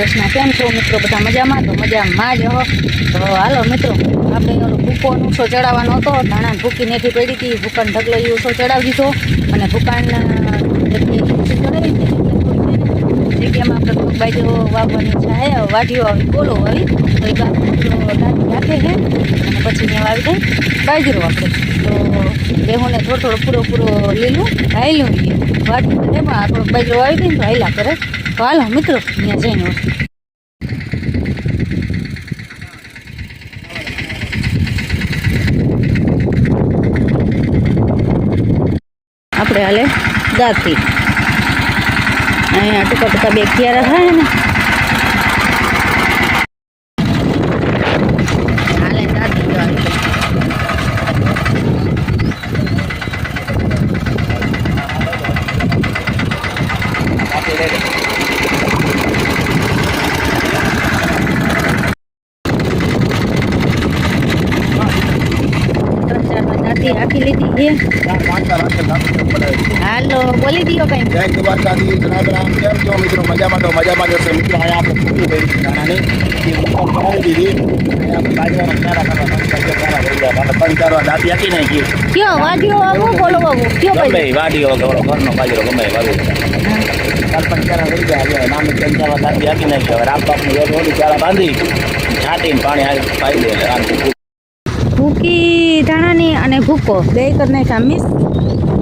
કૃષ્ણ. કેમ છો મિત્રો? બધા મજામાં? તો મજામાં જ હો. તો હાલો મિત્રો, આપણે ઓલો ભૂકો ઊંચો ચડાવવાનો હતો. ધાણા ભૂકી નેઠી પડી હતી, ભૂકાન ઢગલો એ ઊંચો ચડાવી દીધો. અને ભૂકાન જગ્યામાં આપણે થોડુંક બાજુ વાવવાની ઈચ્છા હે. વાઢીઓ આવી, બોલો આવી તો એ દાંતી નાખે છે. અને પછી ત્યાં આવી જાય બાજરો આપણે તો બેહુને થોડો પૂરો લીલું હાયલું વાઢી એમાં થોડોક બાજરો આવી દઈએ તો હાયલા કરે. તો હાલો મિત્રો ત્યાં જઈને આપણે હાલે દાંતી અહીંયા ટૂંકા બે ક્યારા થાય ને હાલે દાંતી રાખી લીધી છે. હાલો બોલી દો કઈ. જય દ્વારકાથી જનાબરામ. કેમ છો મિત્રો? મજામાં તો મજામાં જ હશે મિત્રો. અહીંયા આપણે પૂરી કરી નાણાની બનાવી દીધી. આપણે બાજરાના ક્યારા કરવા 3-4 વાર દાંતી આપી નાખી. કયો વાડીઓ આવો બોલો બાબુ કયો ગમે વાડીઓ ઘરનો બાજરો ગમે વાવી 4-5 ક્યારા રહી ગયા. નાની 3-4 વાર દાંતી આપી નાખી. હવે રામપાકની ઓલી ક્યારા બાંધી છાંટીને પાણી પાઈ દે. ભૂકી ધાણાની અને ભૂકો બે કરી નાખ્યા મિક્સ.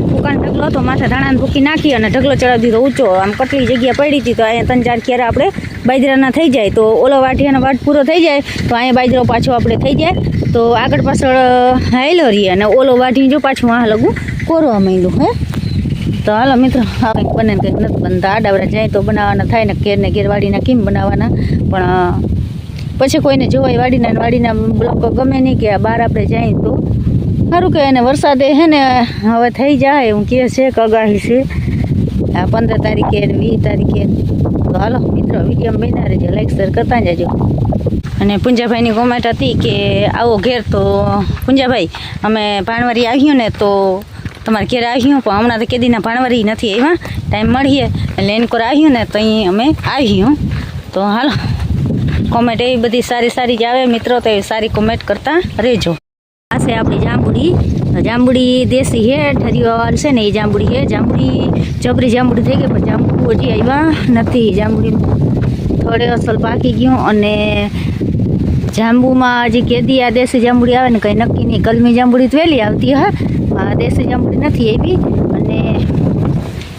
ભૂકાનો ઢગલો હતો, માથે ધાણાને ભૂકી નાખી અને ઢગલો ચડાવી દીધો ઊંચો. આમ કટલી જગ્યા પડી હતી તો અહીંયા 3-4 ક્યારે આપણે બાજરાના થઈ જાય તો ઓલો વાઢિયાનો વાટ પૂરો થઈ જાય તો અહીંયા બાજરો પાછો આપણે થઈ જાય તો આગળ પાછળ હાયલો રહીએ અને ઓલો વાઢી જો પાછું આ લગું કોરવા માંડ્યું હે. તો હાલો મિત્રો કંઈક બને કંઈક નથી બનતા. આડાવડા જાય તો બનાવવાના થાય ને ઘેર વાડીના કેમ બનાવવાના પણ પછી કોઈને જોવાય વાડીના બ્લોકો ગમે નહીં કે બહાર આપણે જાય તો સારું કે એને વરસાદે હે ને હવે થઈ જાય હું કહે છે કગાહી છે 15 તારીખે 20 તારીખે. તો હાલો મિત્રો વિડીયો બના રહેજો, લાઈક શેર કરતા જજો. અને પુંજાભાઈની કોમેન્ટ હતી કે આવો ઘેર તો પુંજાભાઈ અમે ભાણવારી આવ્યું ને તો તમારે ઘેર આવ્યું પણ હમણાં તો કેદીના ભાણવારી નથી આવ્યા, ટાઈમ મળીએ એટલે એનકોર આવ્યું ને તો અહીં અમે આવ્યું. તો હાલો કોમેન્ટ એવી બધી સારી જ આવે મિત્રો, તો એવી સારી કોમેન્ટ કરતા રહેજો. આ છે આપણી જાંબુડી દેશી હે ઠરીવાર છે ને એ જાંબુડી હે. જાંબુડી જબરી જાંબુડી થઈ ગઈ પણ જાંબુ હજી આવ્યા નથી. જાંબુડી થોડે અસલ પાકી ગયું અને જાંબુમાં હજી કેદી આ દેશી જાંબુડી આવે ને કંઈ નક્કી નહીં. કલમી જાંબુડી તો વહેલી આવતી હા, આ દેશી જાંબુડી નથી આવી. અને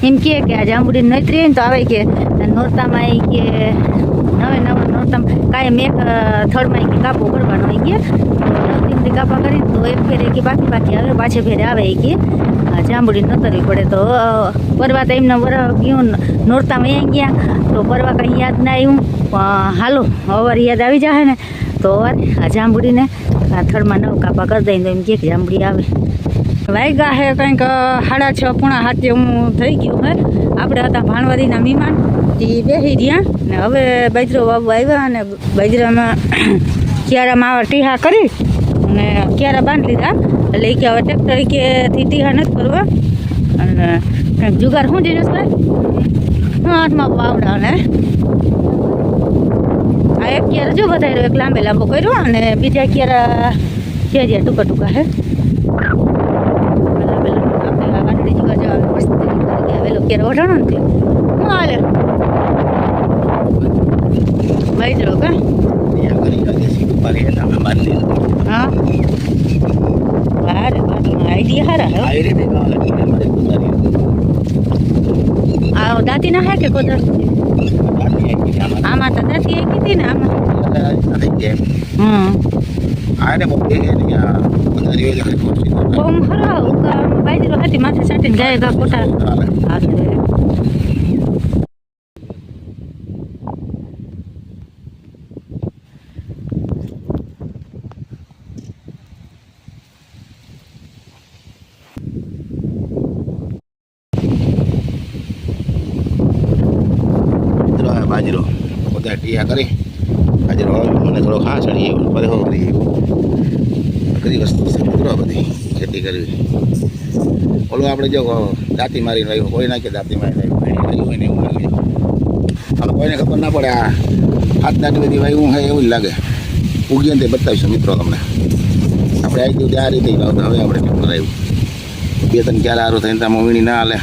એમ કહે કે આ જાંબુડી નોતરી હોય ને તો આવે કે નોરતામાં આવી કે નવે નોરતામાં કાંઈ મેં થર્ડમાં કે કાપો કરવાનો આવી ગયા નવથી કાપા કરીને તો એક ફેરે કે બાકી આવે પાછે ફેરે આવે કે જાંબુડી નોતરવી પડે. તો પરવા તો એમને ગયું નોરતામાં આવી ગયા તો પરવા કંઈ યાદ ના આવ્યું પણ હાલો અવાર યાદ આવી જાય ને તો અવાર આ જાંબુડીને આ થર્ડમાં નવ કાપા કરી દઈને તો એમ કે જાંબુડી આવે. વાગ્યા હે કંઈક 6:30 હું થઈ ગયું હે. આપણે હતા ભાણવારીના મહેમાન તે બેસી રહ્યા ને હવે બાજરો વાવવા આવ્યા અને બાજરામાં ક્યારામાં આવા ટીહા કરી અને ક્યારા બાંધી લીધા એટલે કે હવે ટ્રેક્ટર કેથી ટીહા નથી કરવા અને કંઈક જુગાર શું જીનસભાઈ હાથમાં પાવડા ને આ એક ક્યારા જો વધાર્યો, એક લાંબો કર્યો અને બીજા ક્યારા જે ટૂંકા હે ક્યારે ઓઢાણો ને હું હાલે બાજરો કા હા વારે આઈડિયા હારા હે. દાંતી ના હે કે કોદર આમાં તો દાંતી એ કીધી ને આમાં બહુ ખરાબ બાજરો હતી માથે સાટીને ગાય ગા ખોટા બાજરો બધા ટીયા કરી બાજરો મને થોડો ખાસ ચડી ગયો કરી વસ્તુ છે મિત્રો બધી ખેતી કરવી. ઓલું આપણે જો દાંતી મારીને લાવ્યું કોઈ નાખે દાંતી મારીને લાવ્યું હોય ને એવું લાગે અને કોઈને ખબર ના પડે આ હાથ દાટી બધી ભાઈ હું હે એવું જ લાગે ઉગીએ ને તે બતાવીશું મિત્રો તમને આપણે આવી ગયું આ રીતે જ વાવતા હવે આપણે ટ્રેક્ટર આવ્યું 2-3 ક્યારે સારું થઈને ત્યાં વીણી ના હાલે